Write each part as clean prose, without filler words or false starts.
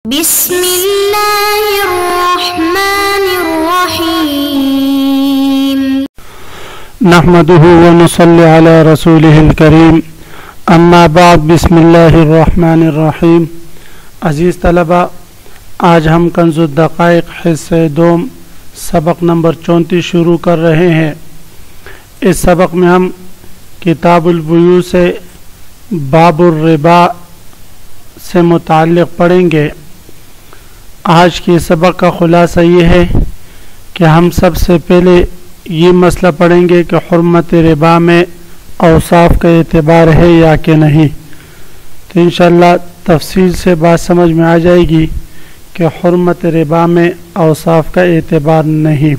بسم اللہ الرحمن الرحیم نحمده ونصلي على رسوله الكريم اما بعد بسم اللہ الرحمن الرحیم. عزیز طلبہ، آج ہم کنز الدقائق حصہ دوم سبق نمبر 34 شروع کر رہے ہیں. اس سبق میں ہم کتاب البیوع سے باب الربا سے متعلق پڑھیں گے. آج کے سبق کا خلاصہ یہ ہے کہ ہم سب سے پہلے یہ مسئلہ پڑھیں گے کہ حرمت ربا میں اوصاف کا اعتبار ہے یا کہ نہیں. تو انشاءاللہ تفصیل سے بات سمجھ میں آ جائے گی کہ حرمت ربا میں اوصاف کا اعتبار نہیں.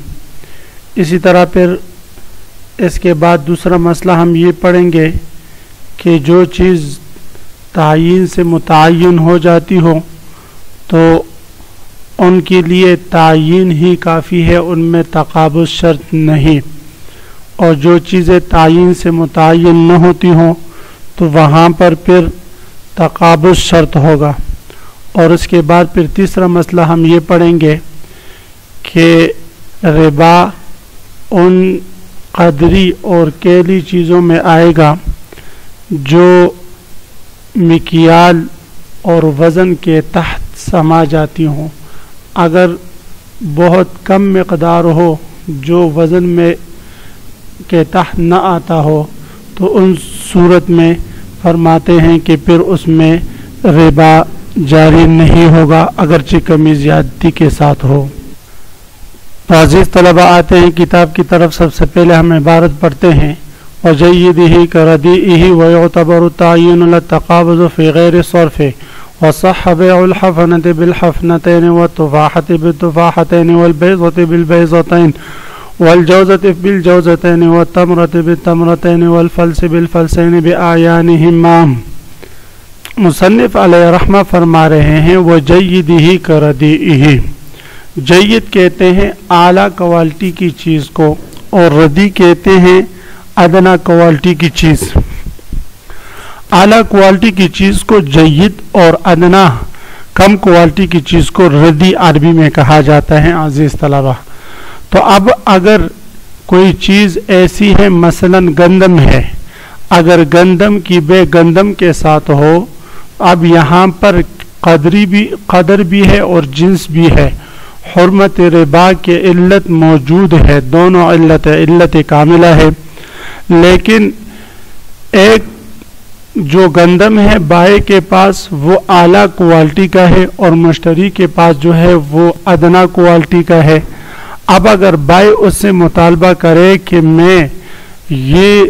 اسی طرح پھر اس کے بعد دوسرا مسئلہ ہم یہ پڑھیں گے کہ جو چیز تعین سے متعین ہو جاتی ہو تو ان کے لیے تعین ہی کافی ہے، ان میں تقابض شرط نہیں. اور جو چیزیں تعین سے متعین نہ ہوتی ہوں تو وہاں پر پھر تقابض شرط ہوگا. اور اس کے بعد پھر تیسرا مسئلہ ہم یہ پڑھیں گے کہ ربا ان قدری اور کیلی چیزوں میں آئے گا جو مکیال اور وزن کے تحت سما جاتی ہوں. اگر بہت کم مقدار ہو جو وزن میں کے تحت نہ آتا ہو تو ان صورت میں فرماتے ہیں کہ پھر اس میں ربا جاری نہیں ہوگا اگرچہ کمی زیادتی کے ساتھ ہو. تو عزیز طلبہ آتے ہیں کتاب کی طرف. سب سے پہلے ہم عبارت پڑھتے ہیں وَجَيِّدِهِ كَرَدِئِهِ وَيُعْتَبَرُ التَّعْيِينُ لَلتَّقَابُضُ فِي غَيْرِ الصَّرْفِ وَصَحَّ بَيْعُ الْحَفْنَةِ بِالْحَفْنَتَيْنِ وَالتُّفَاحَةِ بِالتُّفَاحَتَيْنِ وَالْبَيْضَةِ بِالْبَيْضَتَيْنِ وَالْجَوْزَةِ بِالْجَوْزَتَيْنِ وَالتَّمْرَةِ بِالتَّمْرَتَيْنِ وَالْفَلْسِ بِالْفَلْسَيْنِ بِأَعْيَانِهِمَا. مصنف علیہ رحمہ فرما رہے ہیں وَجَيِّدِهِ كَرَدِئِهِ. جید کہتے ہیں اعلیٰ کوالٹی کی چیز کو اور ردی کہتے ہیں ادنا کوالٹی کی چیز. اعلیٰ کوالٹی کی چیز کو جید اور ادنا کم کوالٹی کی چیز کو ردی عربی میں کہا جاتا ہے. عزیز طلبہ، تو اب اگر کوئی چیز ایسی ہے مثلا گندم ہے، اگر گندم کی بے گندم کے ساتھ ہو، اب یہاں پر قدر بھی ہے اور جنس بھی ہے. حرمت ربا کے علت موجود ہے، دونوں علت کاملہ ہے. لیکن ایک جو گندم ہے بائع کے پاس وہ اعلیٰ کوالٹی کا ہے اور مشتری کے پاس جو ہے وہ ادنا کوالٹی کا ہے. اب اگر بائع اس سے مطالبہ کرے کہ میں یہ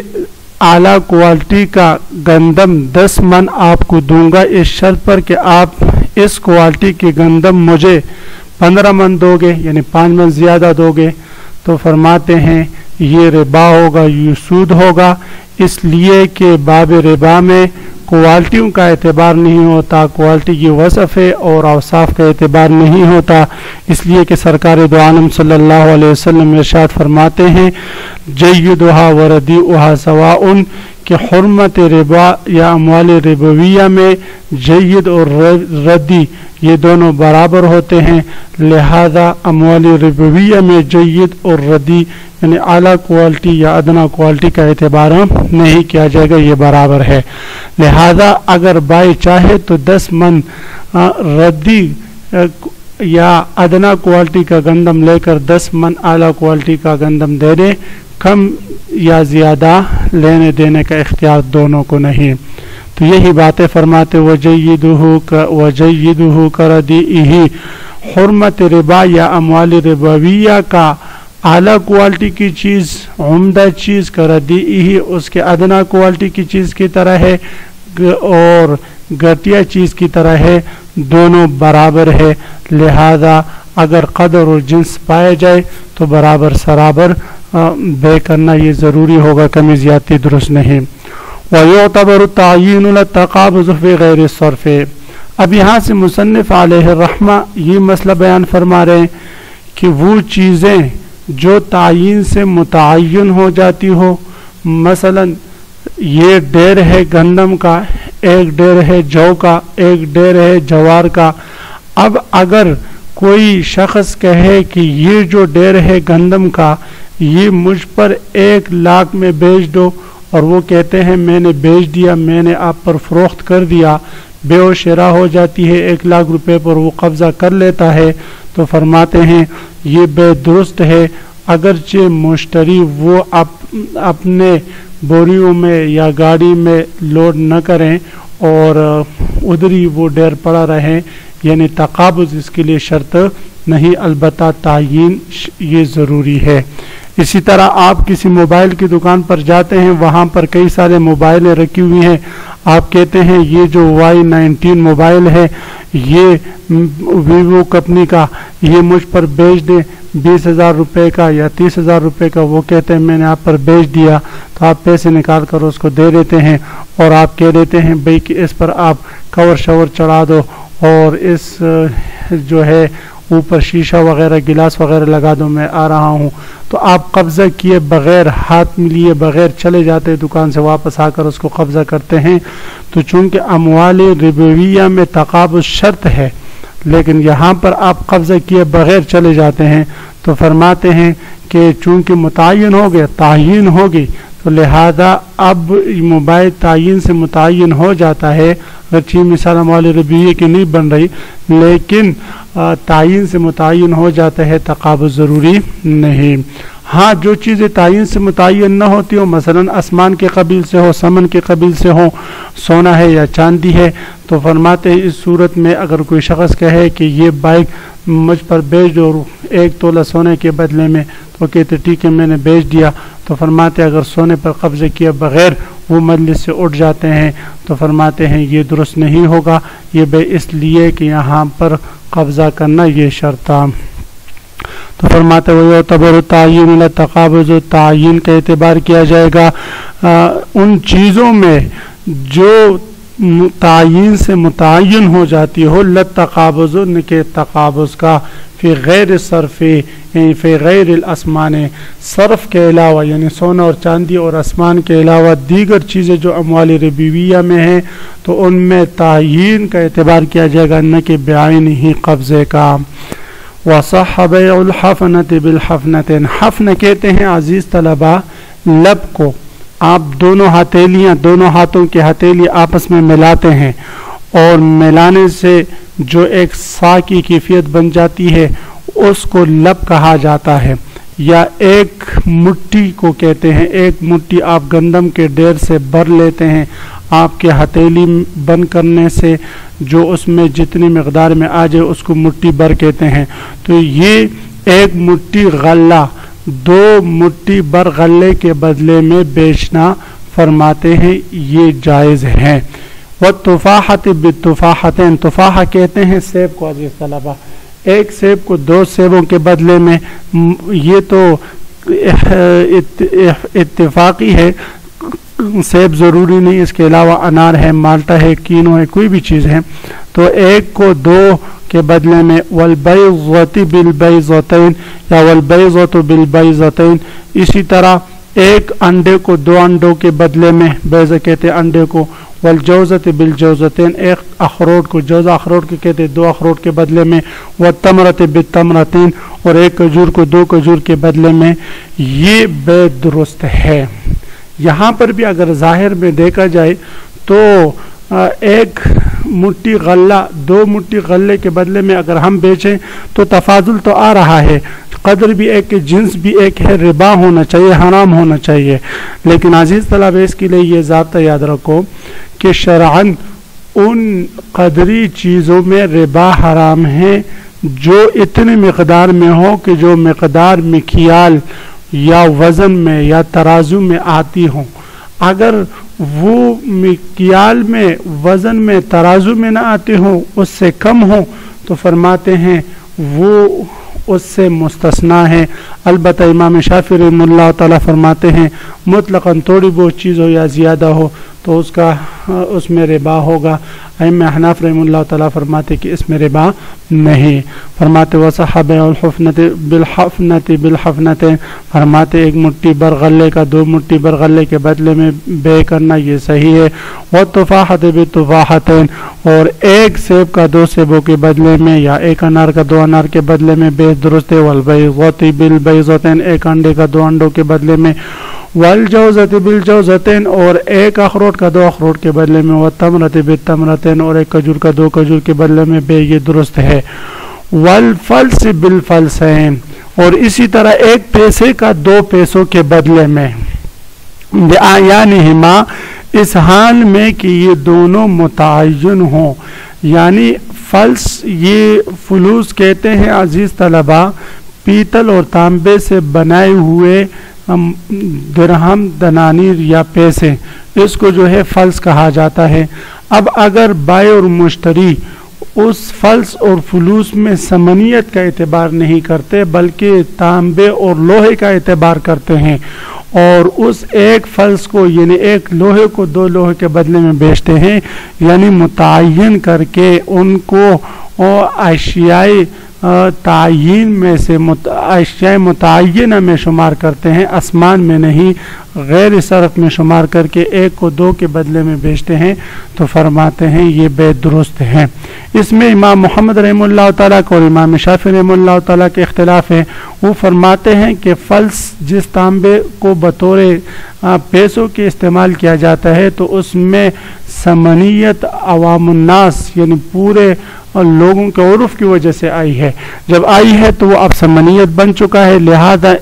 اعلیٰ کوالٹی کا گندم 10 من آپ کو دوں گا اس شرط پر کہ آپ اس کوالٹی کے گندم مجھے 15 من دو گے، یعنی 5 من زیادہ دو گے، تو فرماتے ہیں یہ ربا ہوگا، یہ سود ہوگا. اس لیے کہ باب ربا میں کوالٹیوں کا اعتبار نہیں ہوتا، کوالٹی کی وصف ہے اور اوصاف کا اعتبار نہیں ہوتا. اس لیے کہ سرکار دو عالم صلی اللہ علیہ وسلم ارشاد فرماتے ہیں جیدھا وردیئھا سواء، کہ حرمت ربا یا اموال ربویہ میں جید اور ردی یہ دونوں برابر ہوتے ہیں. لہذا اموال ربویہ میں جید اور ردی یعنی اعلیٰ کوالٹی یا ادنا کوالٹی کا اعتبار نہیں کیا جائے گا، یہ برابر ہے. لہذا اگر بائع چاہے تو 10 من ردی یا ادنا کوالٹی کا گندم لے کر 10 من اعلیٰ کوالٹی کا گندم دے دے، کم یا زیادہ لینے دینے کا اختیار دونوں کو نہیں. تو یہی باتیں فرماتے وَجَيِّدُهُ كَرَدِئِهِ. حرمت ربا یا اموال ربویہ کا اعلیٰ کوالٹی کی چیز، عمدہ چیز کردئِہ اس کے ادنا کوالٹی کی چیز کی طرح ہے اور گھٹیا چیز کی طرح ہے، دونوں برابر ہے. لہذا اگر قدر اور جنس پائے جائے تو برابر سرابر بے کرنا یہ ضروری ہوگا، کمی زیادتی درست نہیں. وَيُعْتَبَرُ التَّعْيِينُ لَلتَّقَابُضُ فِي غَيْرِ الصَّرْفِ. اب یہاں سے مصنف علیہ الرحمہ یہ مسئلہ بیان فرما رہے ہیں کہ وہ چیزیں جو تعین سے متعین ہو جاتی ہو، مثلا یہ ڈیر ہے گندم کا، ایک ڈیر ہے جو کا، ایک ڈیر ہے جوار کا. اب اگر کوئی شخص کہے کہ یہ جو ڈیر ہے گندم کا یہ مجھ پر 1 لاکھ میں بیچ دو، اور وہ کہتے ہیں میں نے بیچ دیا، میں نے آپ پر فروخت کر دیا، بے و شرا ہو جاتی ہے، 1 لاکھ روپے پر وہ قبضہ کر لیتا ہے، تو فرماتے ہیں یہ بے درست ہے، اگرچہ مشتری وہ اپنے بوریوں میں یا گاڑی میں لوڈ نہ کریں اور ادھر ہی وہ ڈیر پڑا رہیں، یعنی تقابض اس کے لیے شرط نہیں، البتہ تعیین یہ ضروری ہے۔ اسی طرح آپ کسی موبائل کی دکان پر جاتے ہیں، وہاں پر کئی سارے موبائلیں رکھی ہوئی ہیں، آپ کہتے ہیں یہ جو Y19 موبائل ہے یہ ویوو کمپنی کا، یہ مجھ پر بیچ دیں 20,000 روپے کا یا 30,000 روپے کا، وہ کہتے ہیں میں نے آپ پر بیچ دیا، تو آپ پیسے نکال کر اس کو دے دیتے ہیں اور آپ کہہ دیتے ہیں بھئی کہ اس پر آپ کور شور چڑھا دو اور اس جو ہے اوپر شیشہ وغیرہ گلاس وغیرہ لگا دو، میں آ رہا ہوں، تو آپ قبضہ کیے بغیر ہاتھ میں لیے بغیر چلے جاتے دکان سے، واپس آ کر اس کو قبضہ کرتے ہیں۔ تو چونکہ اموال ربویہ میں تقابض شرط ہے لیکن یہاں پر آپ قبضہ کیے بغیر چلے جاتے ہیں، تو فرماتے ہیں کہ چونکہ متعین ہو گیا، تعیین ہوگی، تو لہذا اب موبائل تعین سے متعین ہو جاتا ہے، اگرچہ مثال اموال ربویہ کی نہیں بن رہی لیکن تعین سے متعین ہو جاتا ہے، تقابض ضروری نہیں۔ ہاں جو چیزیں تعین سے متعین نہ ہوتی ہوں، مثلا آسمان کے قبیل سے ہو، سمن کے قبیل سے ہو، سونا ہے یا چاندی ہے، تو فرماتے ہیں اس صورت میں اگر کوئی شخص کہے کہ یہ بائک مجھ پر بیچ دو 1 تولہ سونے کے بدلے میں، تو کہتے ٹھیک ہے میں نے بیچ دیا، تو فرماتے اگر سونے پر قبضہ کیا بغیر وہ مجلس سے اٹھ جاتے ہیں تو فرماتے ہیں یہ درست نہیں ہوگا، یہ بے اس لیے کہ یہاں پر قبضہ کرنا یہ شرط تھا۔ تو فرماتے ہوئے یعتبر تعین التقابض، تعین کا اعتبار کیا جائے گا ان چیزوں میں جو تعین سے متعین ہو جاتی ہو، لتقابض کے تقابض کا، فی غیر صرف یعنی فی غیر الاسمان، صرف کے علاوہ یعنی سونا اور چاندی اور اسمان کے علاوہ دیگر چیزیں جو اموال ربویہ میں ہیں تو ان میں تعین کا اعتبار کیا جائے گا، نہ کہ بعین ہی قبضے کا۔ وصح بیع الحفنۃ بالحفنۃ، حفن کہتے ہیں عزیز طلبہ لب کو، آپ دونوں ہتھیلیاں، دونوں ہاتھوں کی ہتھیلی آپس میں ملاتے ہیں اور ملانے سے جو ایک سا کی کیفیت بن جاتی ہے اس کو لب کہا جاتا ہے، یا ایک مٹھی کو کہتے ہیں، ایک مٹھی آپ گندم کے ڈیر سے بھر لیتے ہیں، آپ کے ہتھیلی بند کرنے سے جو اس میں جتنی مقدار میں آ جائے اس کو مٹھی بھر کہتے ہیں، تو یہ ایک مٹھی غلہ 2 مٹھی بھر غلے کے بدلے میں بیچنا فرماتے ہیں یہ جائز ہے۔ والتفاحۃ بالتفاحتین، تفاحہ کہتے ہیں سیب کو عزیز طلبہ، ایک سیب کو 2 سیبوں کے بدلے میں، یہ تو اتفاقی ہے، سیب ضروری نہیں، اس کے علاوہ انار ہے، مالٹا ہے، کینو ہے، کوئی بھی چیز ہے، تو ایک کو 2 کے بدلے میں، والبیضۃ بالبیضتین یا والبیضۃ بالبیضتین، اسی طرح ایک انڈے کو 2 انڈوں کے بدلے میں، بیضہ کہتے ہیں انڈے کو، والجوزۃ بالجوزتین، ایک اخروٹ کو، جوزہ اخروٹ کے کہتے ہیں 2 اخروٹ کے بدلے میں، والتمرۃ بالتمرتین، اور ایک کھجور کو 2 کھجور کے بدلے میں، یہ بے درست ہے۔ یہاں پر بھی اگر ظاہر میں دیکھا جائے تو ایک مٹھی غلہ 2 مٹھی غلے کے بدلے میں اگر ہم بیچیں تو تفاضل تو آ رہا ہے، قدر بھی ایک، جنس بھی ایک ہے، ربا ہونا چاہیے، حرام ہونا چاہیے، لیکن عزیز طلبہ اس کے لیے یہ ضابطہ یاد رکھو کہ شرعاً ان قدری چیزوں میں ربا حرام ہے جو اتنی مقدار میں ہو کہ جو مقدار مکیال یا وزن میں یا ترازو میں آتی ہوں، اگر وہ مکیال میں، وزن میں، ترازو میں نہ آتے ہوں، اس سے کم ہوں، تو فرماتے ہیں وہ اس سے مستثنا ہے۔ البتہ امام شافعی رحمہ اللہ تعالیٰ فرماتے ہیں مطلقاً تھوڑی بہت چیز ہو یا زیادہ ہو تو اس میں ربا ہوگا. ائمہ احناف رحمہ اللہ تعالیٰ فرماتے کہ اس میں ربا نہیں. فرماتے وصح بیع الحفنۃ بالحفنۃ، فرماتے ایک مٹھی بر غلے کا 2 مٹھی بر غلے کے بدلے میں بے کرنا یہ صحیح ہے. والتفاحۃ بالتفاحۃ، اور ایک سیب کا 2 سیبوں کے بدلے میں یا ایک انار کا 2 انار کے بدلے میں بے درست ہے. والبیضۃ بالبیضۃ، ایک انڈے کا 2 انڈوں کے بدلے میں. والجوزۃ بالجوزۃ، اور ایک اخروٹ کا 2 اخروٹ کے بدلے میں. والتمرۃ بالتمرۃ، اور ایک کھجور کا 2 کھجور کے بدلے میں بے، یہ درست ہے. والفلس بالفلسین، اور اسی طرح ایک پیسے کا 2 پیسوں کے بدلے میں. بِأَعْيَانِهِمَا، اس حال میں کہ یہ دونوں متعین ہوں. یعنی فلس، یہ فلوس کہتے ہیں عزیز طلبہ پیتل اور تانبے سے بنائے ہوئے درہم، دنانیر یا پیسے، اس کو جو ہے فلس کہا جاتا ہے. اب اگر بائع اور مشتری اس فلس اور فلوس میں ثمنیت کا اعتبار نہیں کرتے بلکہ تانبے اور لوہے کا اعتبار کرتے ہیں، اور اس ایک فلس کو یعنی ایک لوہے کو 2 لوہے کے بدلے میں بیچتے ہیں، یعنی متعین کر کے ان کو اشیاء تعین میں سے اشیاء متعینہ میں شمار کرتے ہیں، اسمان میں نہیں، غیر صرف میں شمار کر کے ایک کو 2 کے بدلے میں بیچتے ہیں، تو فرماتے ہیں یہ بے درست ہے. اس میں امام محمد رحمہ اللہ تعالیٰ کو اور امام شافعی رحمہ اللہ تعالیٰ کے اختلاف ہے. وہ فرماتے ہیں کہ فلس جس تانبے کو بطور پیسوں کے استعمال کیا جاتا ہے تو اس میں ثمنیت عوام الناس یعنی پورے اور لوگوں کے عرف کی وجہ سے آئی ہے. جب آئی ہے تو وہ اب ثمنیت بن چکا ہے، لہذا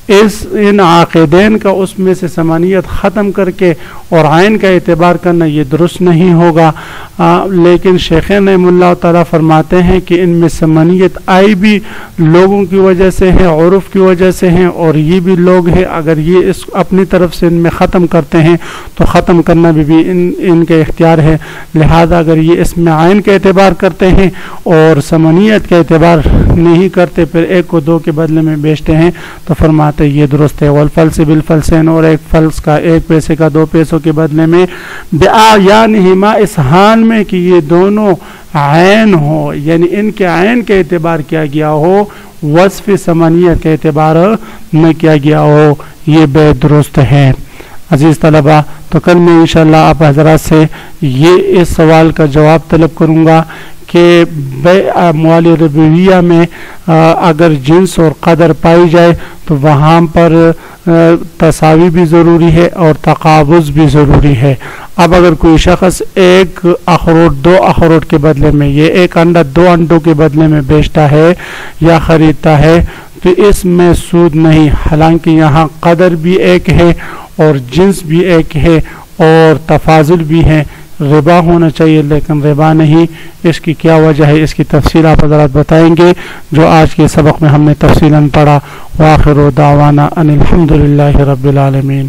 ان عاقدین کا اس میں سے ثمنیت ختم کر کے اور عین کا اعتبار کرنا یہ درست نہیں ہوگا. لیکن شیخین رحمہ اللہ تعالیٰ فرماتے ہیں کہ ان میں ثمنیت آئی بھی لوگوں کی وجہ سے ہے، عرف کی وجہ سے ہیں، اور یہ بھی لوگ ہیں اگر یہ اس اپنی طرف سے ان میں ختم کرتے ہیں تو ختم کرنا بھی ان کے اختیار ہے. لہذا اگر یہ اس میں عین کا اعتبار کرتے ہیں اور ثمنیت کا اعتبار نہیں کرتے پھر ایک کو 2 کے بدلے میں بیچتے ہیں تو فرماتے یہ درست ہے. والفلس بالفلسین، اور ایک فلس کا 1 پیسے کا 2 پیسوں کے بدلے میں. بِأَعْيَانِهِمَا، اس حال میں کہ یہ دونوں عین ہو یعنی ان کے عین کا اعتبار کیا گیا ہو، وصف ثمنیت کا اعتبار نہ کیا گیا ہو، یہ بے درست ہے. عزیز طلبہ، تو کل میں انشاءاللہ آپ حضرات سے یہ اس سوال کا جواب طلب کروں گا کہ اموال ربویہ میں اگر جنس اور قدر پائی جائے تو وہاں پر تساوی بھی ضروری ہے اور تقابض بھی ضروری ہے. اب اگر کوئی شخص 1 اخروٹ 2 اخروٹ کے بدلے میں یہ 1 انڈا 2 انڈوں کے بدلے میں بیچتا ہے یا خریدتا ہے تو اس میں سود نہیں، حالانکہ یہاں قدر بھی ایک ہے اور جنس بھی ایک ہے اور تفاضل بھی ہے. ربا ہونا چاہیے لیکن ربا نہیں. اس کی کیا وجہ ہے اس کی تفصیل آپ حضرات بتائیں گے جو آج کے سبق میں ہم نے تفصیلاً پڑھا. وآخر دعوانا ان الحمد للہ رب العالمین.